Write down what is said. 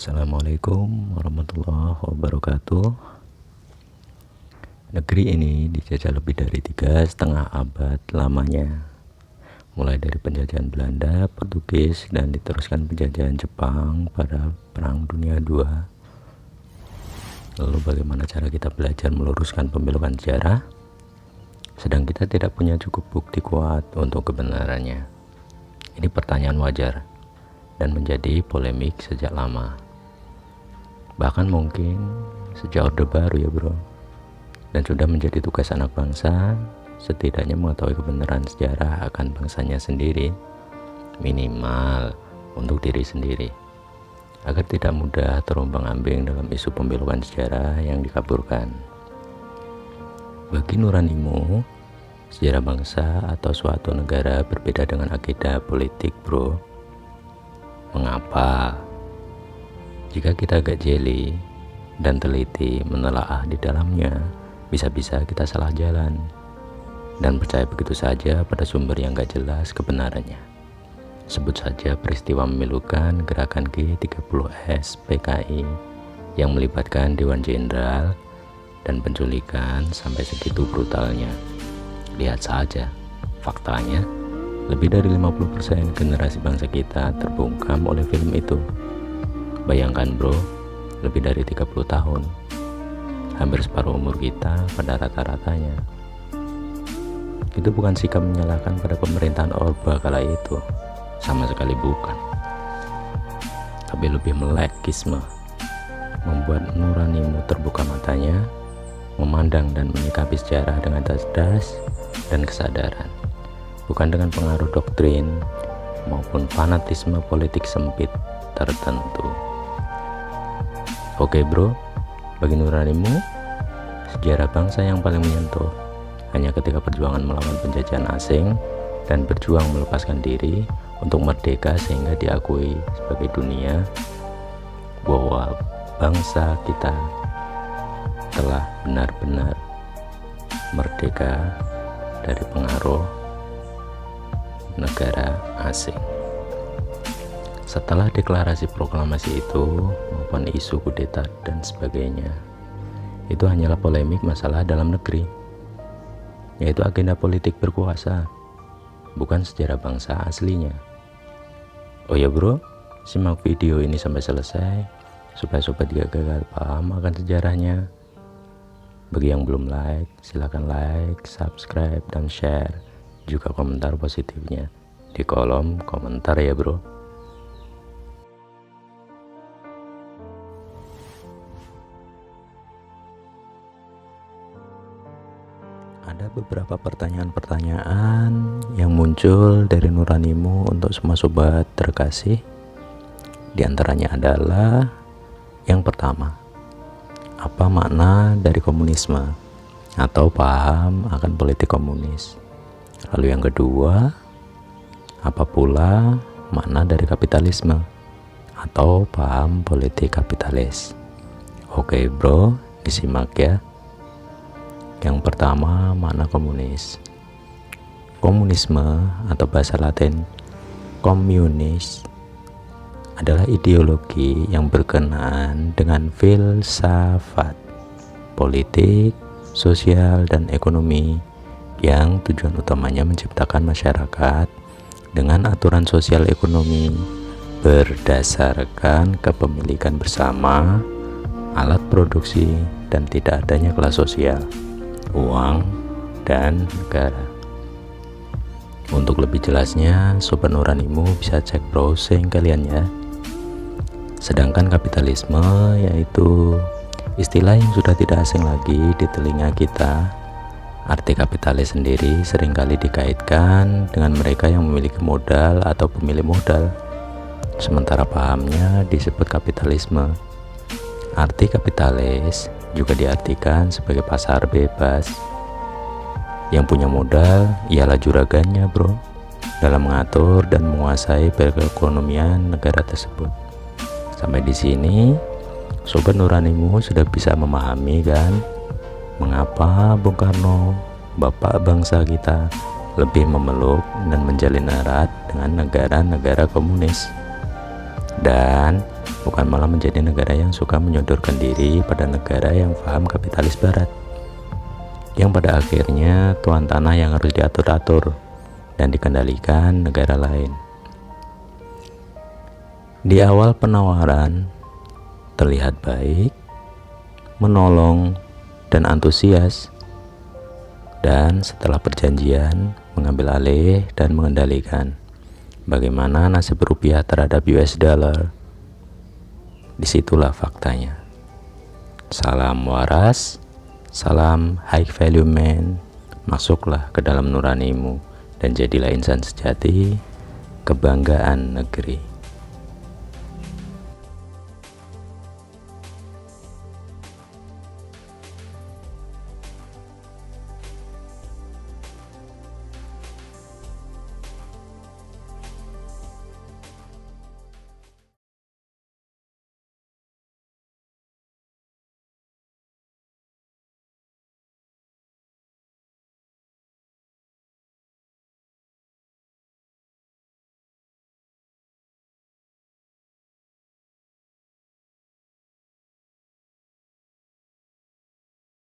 Assalamualaikum warahmatullahi wabarakatuh. Negeri ini dijajah lebih dari 3,5 abad lamanya, mulai dari penjajahan Belanda, Portugis, dan diteruskan penjajahan Jepang pada Perang Dunia II. Lalu bagaimana cara kita belajar meluruskan pembelokan sejarah? Sedang kita tidak punya cukup bukti kuat untuk kebenarannya. Ini pertanyaan wajar dan menjadi polemik sejak lama. Bahkan mungkin sejak Orde Baru ya bro. Dan sudah menjadi tugas anak bangsa setidaknya mengetahui kebenaran sejarah akan bangsanya sendiri, minimal untuk diri sendiri, agar tidak mudah terombang-ambing dalam isu pembelokan sejarah yang dikaburkan. Bagi nuranimu, sejarah bangsa atau suatu negara berbeda dengan agenda politik bro. Mengapa? Jika kita agak jeli dan teliti menelaah di dalamnya, bisa-bisa kita salah jalan dan percaya begitu saja pada sumber yang gak jelas kebenarannya. Sebut saja peristiwa memilukan gerakan G30S PKI yang melibatkan Dewan Jenderal dan penculikan sampai segitu brutalnya. Lihat saja, faktanya lebih dari 50% generasi bangsa kita terbungkam oleh film itu. Bayangkan bro, lebih dari 30 tahun, hampir separuh umur kita pada rata-ratanya. Itu bukan sikap menyalahkan pada pemerintahan Orba kala itu, sama sekali bukan. Tapi lebih melek kisme, membuat nuranimu terbuka matanya, memandang dan menyikapi sejarah dengan cerdas dan kesadaran, bukan dengan pengaruh doktrin maupun fanatisme politik sempit tertentu. Oke bro, bagi nuranimu, sejarah bangsa yang paling menyentuh hanya ketika perjuangan melawan penjajahan asing dan berjuang melepaskan diri untuk merdeka sehingga diakui sebagai dunia bahwa bangsa kita telah benar-benar merdeka dari pengaruh negara asing. Setelah deklarasi proklamasi itu maupun isu kudeta dan sebagainya, itu hanyalah polemik masalah dalam negeri, yaitu agenda politik berkuasa, bukan sejarah bangsa aslinya. Oh ya bro, simak video ini sampai selesai supaya sobat gak gagal paham akan sejarahnya. Bagi yang belum like, silakan like, subscribe, dan share juga komentar positifnya di kolom komentar ya bro. Ada beberapa pertanyaan-pertanyaan yang muncul dari nuranimu untuk semua sobat terkasih. Di antaranya adalah yang pertama, apa makna dari komunisme atau paham akan politik komunis? Lalu yang kedua, apa pula makna dari kapitalisme atau paham politik kapitalis? Oke bro, disimak ya. Yang pertama, makna komunis. Komunisme atau bahasa Latin communis adalah ideologi yang berkenaan dengan filsafat, politik, sosial, dan ekonomi yang tujuan utamanya menciptakan masyarakat dengan aturan sosial ekonomi berdasarkan kepemilikan bersama, alat produksi, dan tidak adanya kelas sosial, uang, dan negara. Untuk lebih jelasnya, sobat nuranimu bisa cek browsing kalian ya. Sedangkan kapitalisme yaitu istilah yang sudah tidak asing lagi di telinga kita. Arti kapitalis sendiri seringkali dikaitkan dengan mereka yang memiliki modal atau pemilik modal, sementara pahamnya disebut kapitalisme. Arti kapitalis juga diartikan sebagai pasar bebas. Yang punya modal ialah juragannya bro, dalam mengatur dan menguasai perekonomian negara tersebut. Sampai di sini, sobat nuranimu sudah bisa memahami kan, mengapa Bung Karno, bapak bangsa kita, lebih memeluk dan menjalin erat dengan negara-negara komunis. Dan bukan malah menjadi negara yang suka menyodorkan diri pada negara yang paham kapitalis barat, yang pada akhirnya tuan tanah yang harus diatur-atur dan dikendalikan negara lain. Di awal penawaran terlihat baik, menolong, dan antusias, dan setelah perjanjian mengambil alih dan mengendalikan bagaimana nasib rupiah terhadap US dollar. Disitulah faktanya. Salam waras, salam high value man. Masuklah ke dalam nuranimu dan jadilah insan sejati, kebanggaan negeri.